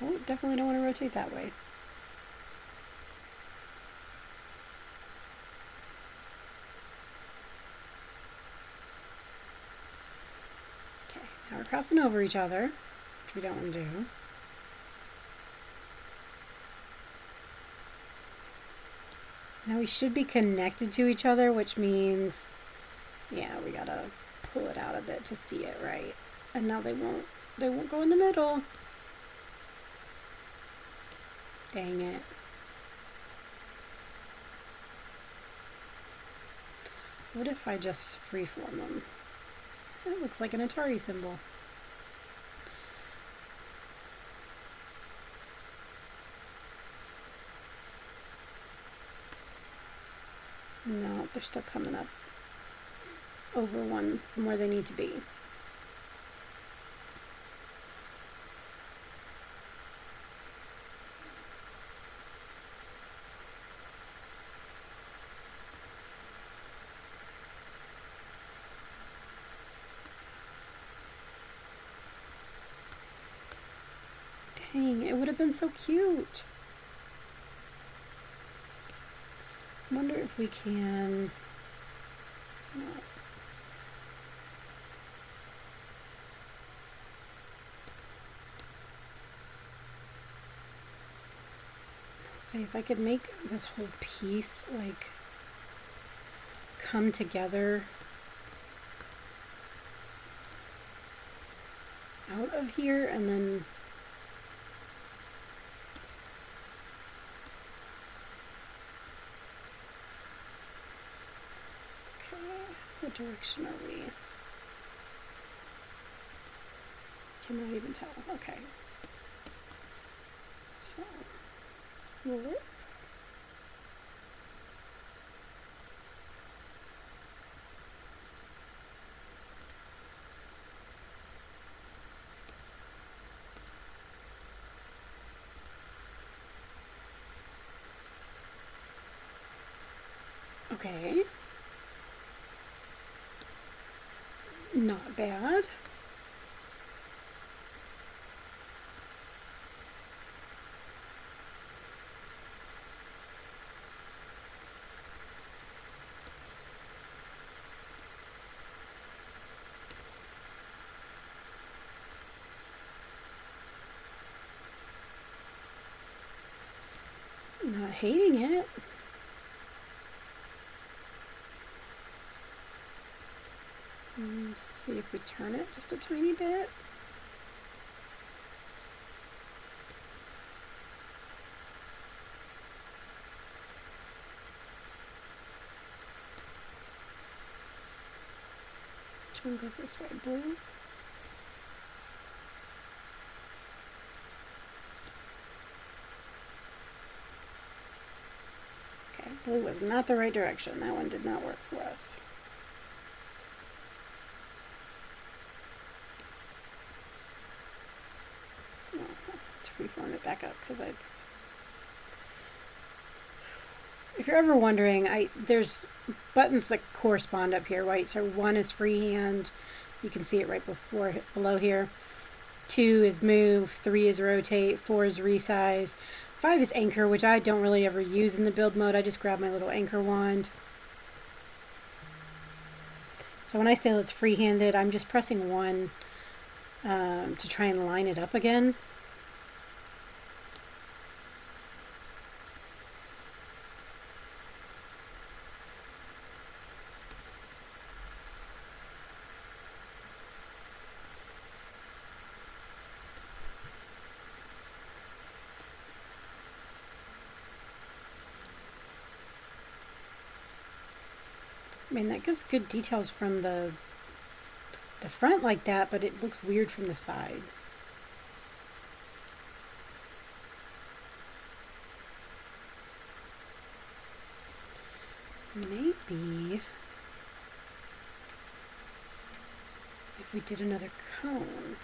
Oh, definitely don't want to rotate that way. Okay, now we're crossing over each other, which we don't want to do. Now we should be connected to each other, which means, yeah, we gotta pull it out a bit to see it right. And now they won't go in the middle. Dang it. What if I just freeform them? It looks like an Atari symbol. No, they're still coming up over one from where they need to be. Dang, it would have been so cute. I wonder if we can... No. Say if I could make this whole piece like come together out of here and then what direction are we? Cannot even tell. Okay. So, flip. Okay. Not bad. Not hating it. Let's see if we turn it just a tiny bit. Which one goes this way? Blue? Okay, blue was not the right direction. That one did not work for us. Let's freeform it back up because it's... If you're ever wondering, there's buttons that correspond up here, right? So 1 is freehand. You can see it right below here. 2 is move, 3 is rotate, 4 is resize, 5 is anchor, which I don't really ever use in the build mode. I just grab my little anchor wand. So when I say let's freehand-it, I'm just pressing 1 to try and line it up again. I mean, that gives good details from the front like that, but it looks weird from the side. Maybe if we did another cone.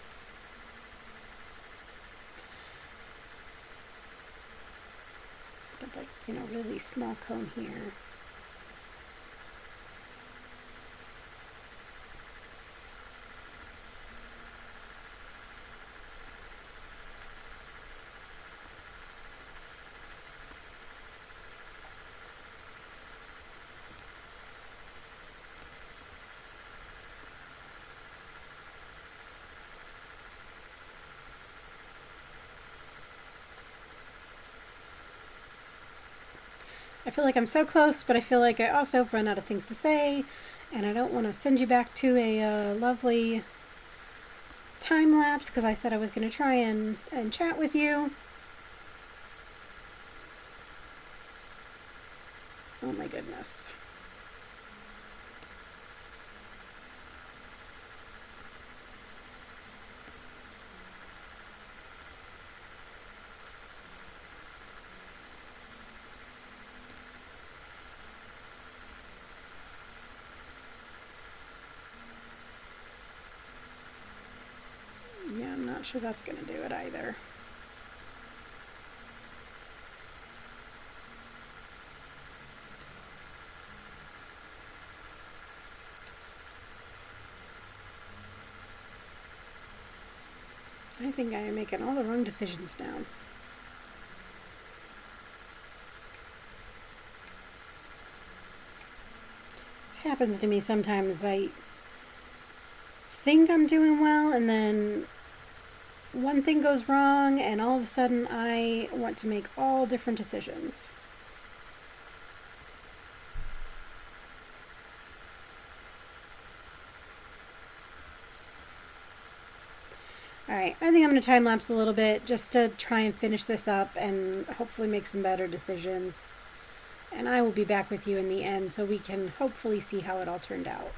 But like, you know, really small cone here. I feel like I'm so close, but I feel like I also have run out of things to say, and I don't want to send you back to a lovely time lapse because I said I was going to try and chat with you. Oh my goodness. Yeah, I'm not sure that's going to do it either. I think I am making all the wrong decisions now. This happens to me sometimes. I think I'm doing well, and then one thing goes wrong, and all of a sudden I want to make all different decisions. Alright, I think I'm going to time lapse a little bit just to try and finish this up and hopefully make some better decisions. And I will be back with you in the end so we can hopefully see how it all turned out.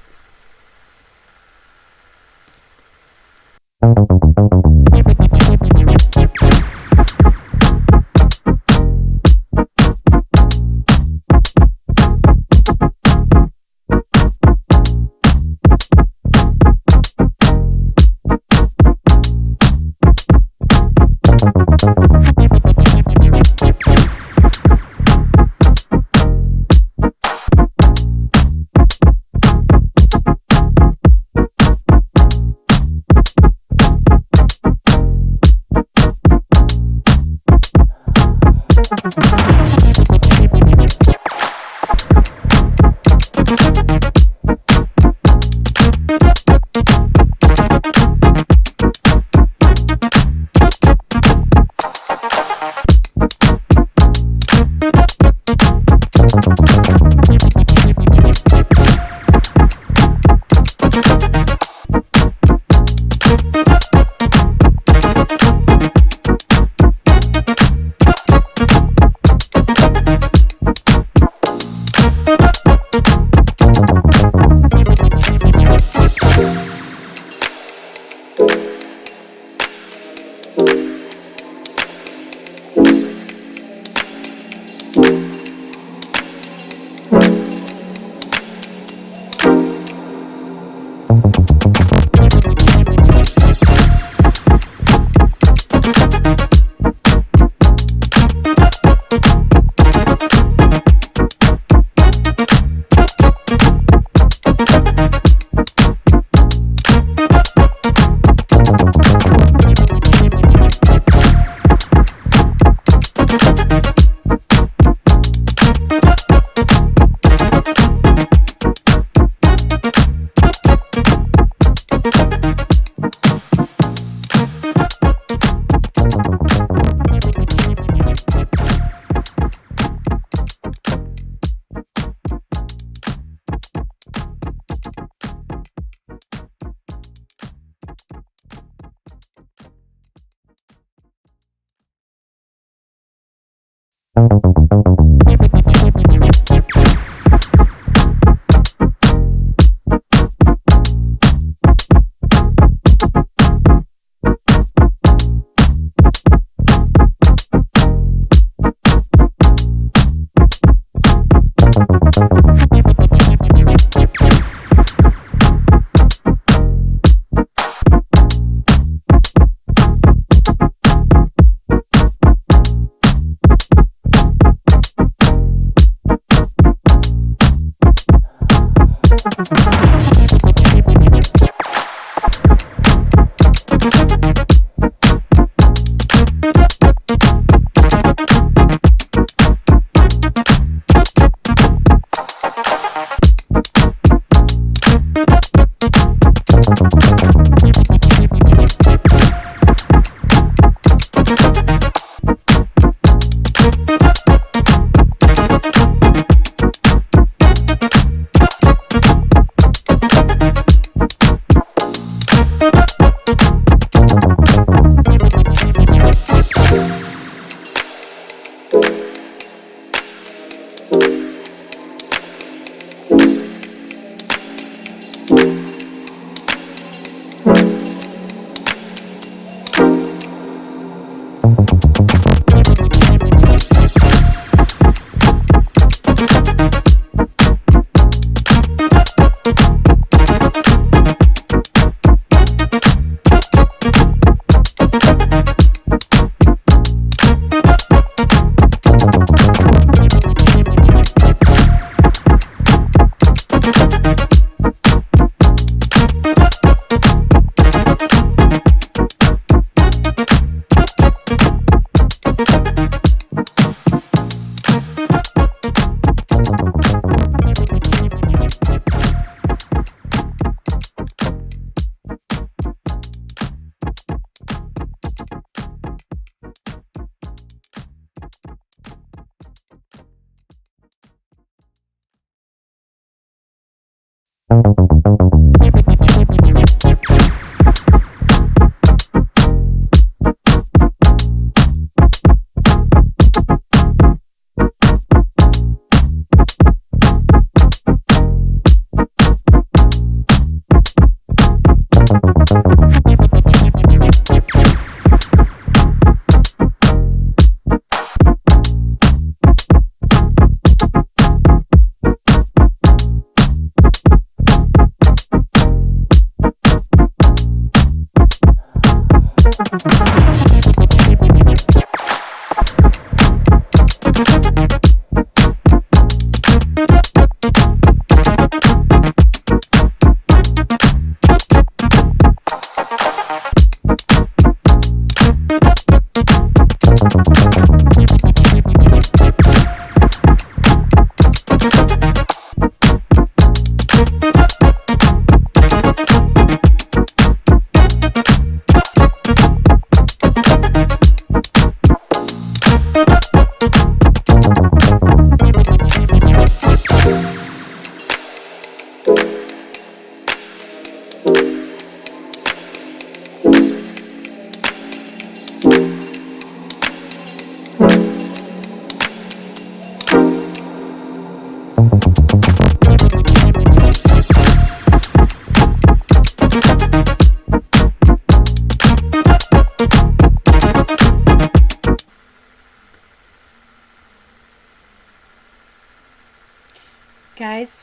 Guys,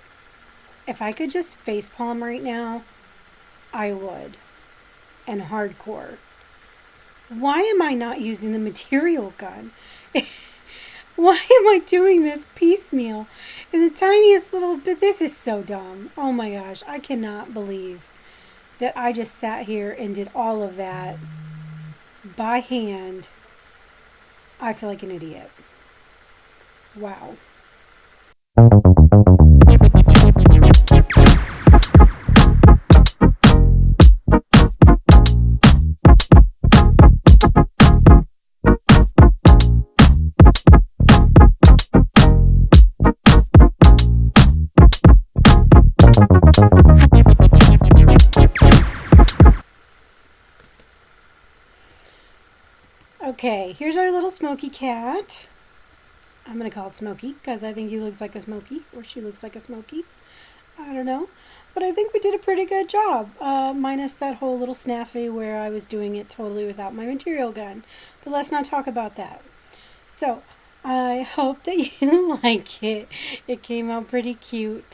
if I could just facepalm right now, I would. And hardcore. Why am I not using the material gun? Why am I doing this piecemeal? In the tiniest little bit. This is so dumb. Oh my gosh. I cannot believe that I just sat here and did all of that by hand. I feel like an idiot. Wow. Okay, here's our little Smokey cat. I'm going to call it Smokey because I think he looks like a Smokey, or she looks like a Smokey. I don't know. But I think we did a pretty good job, minus that whole little snafu where I was doing it totally without my material gun. But let's not talk about that. So, I hope that you like it. It came out pretty cute.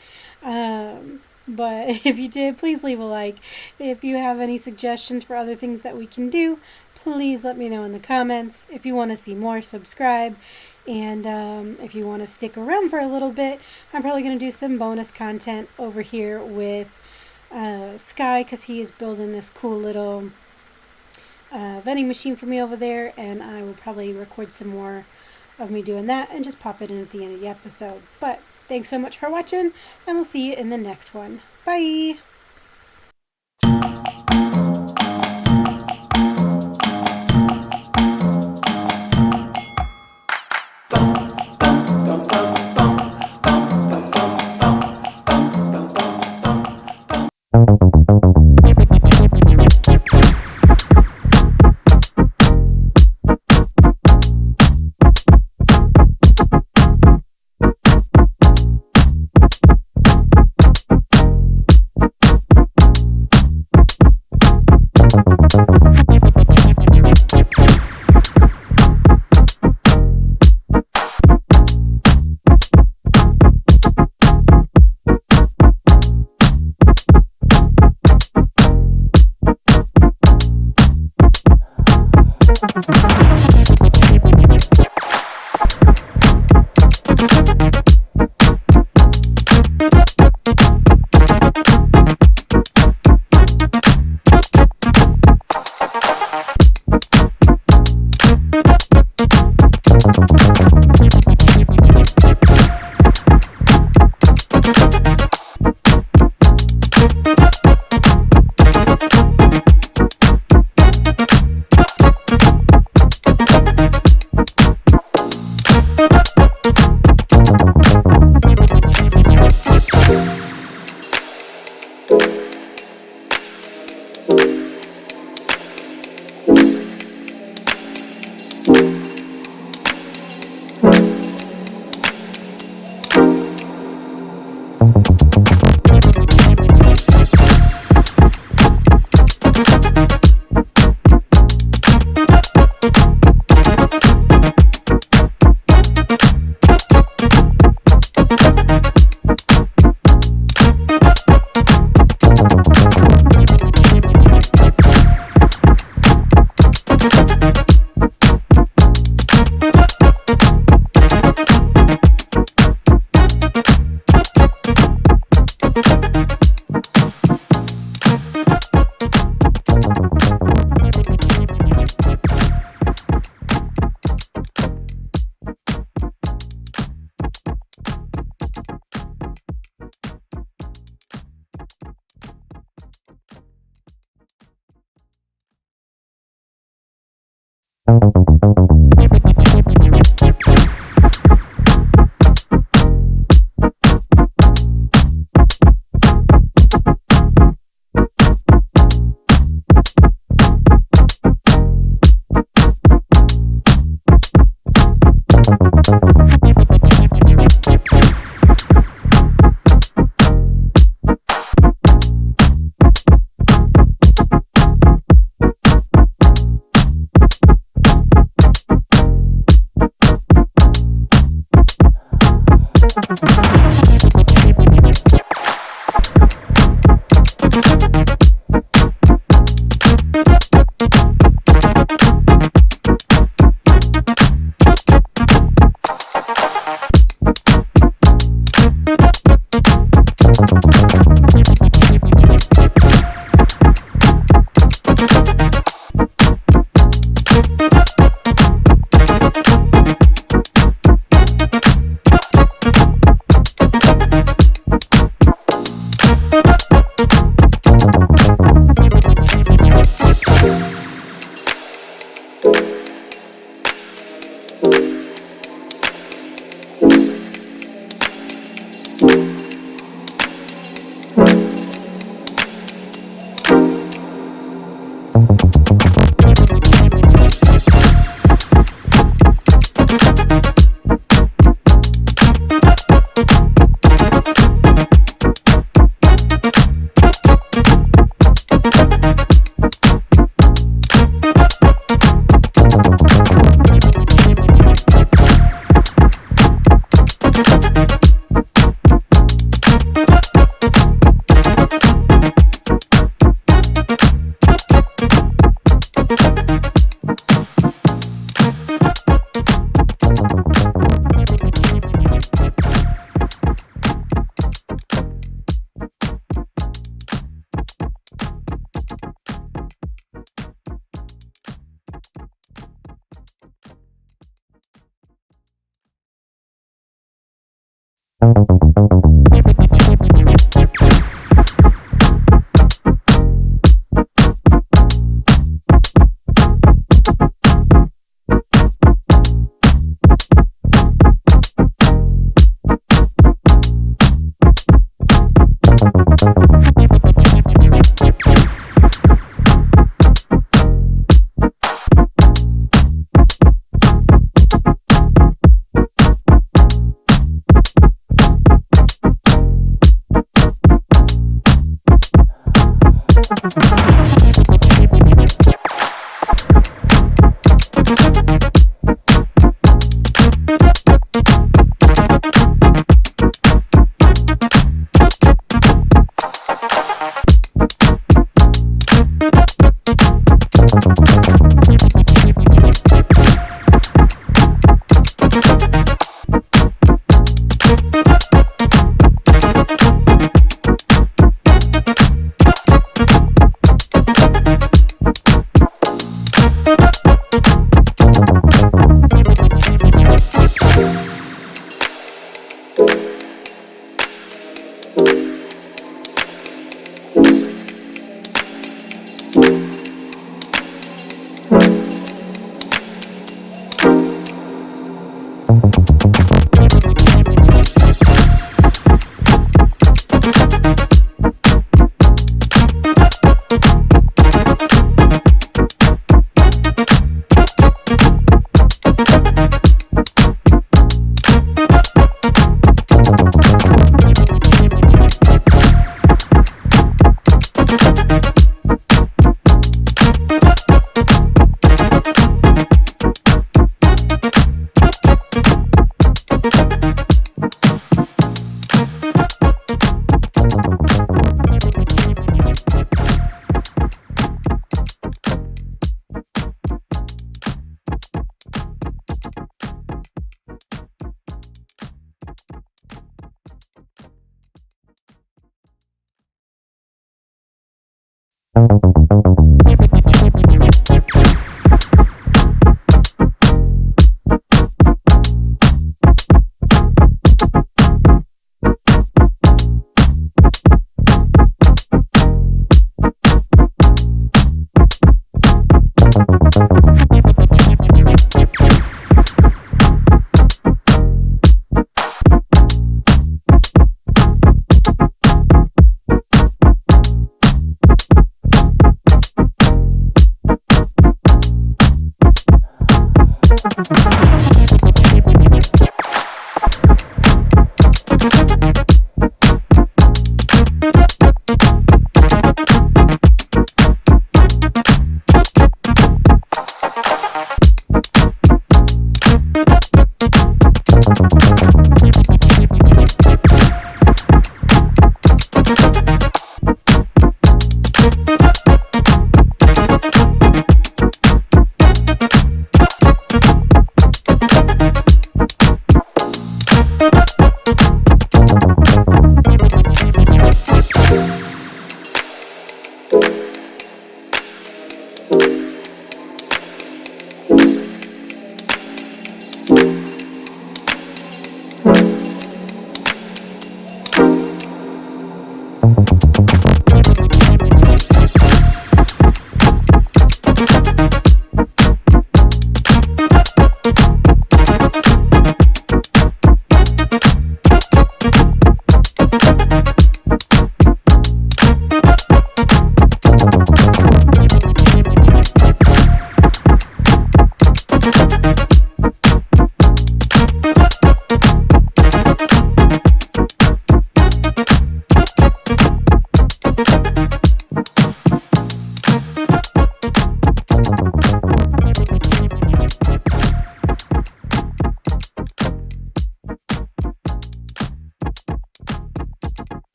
But if you did, please leave a like. If you have any suggestions for other things that we can do, please let me know in the comments. If you want to see more, subscribe. And if you want to stick around for a little bit, I'm probably going to do some bonus content over here with Sky, because he is building this cool little vending machine for me over there. And I will probably record some more of me doing that and just pop it in at the end of the episode. But thanks so much for watching, and we'll see you in the next one. Bye!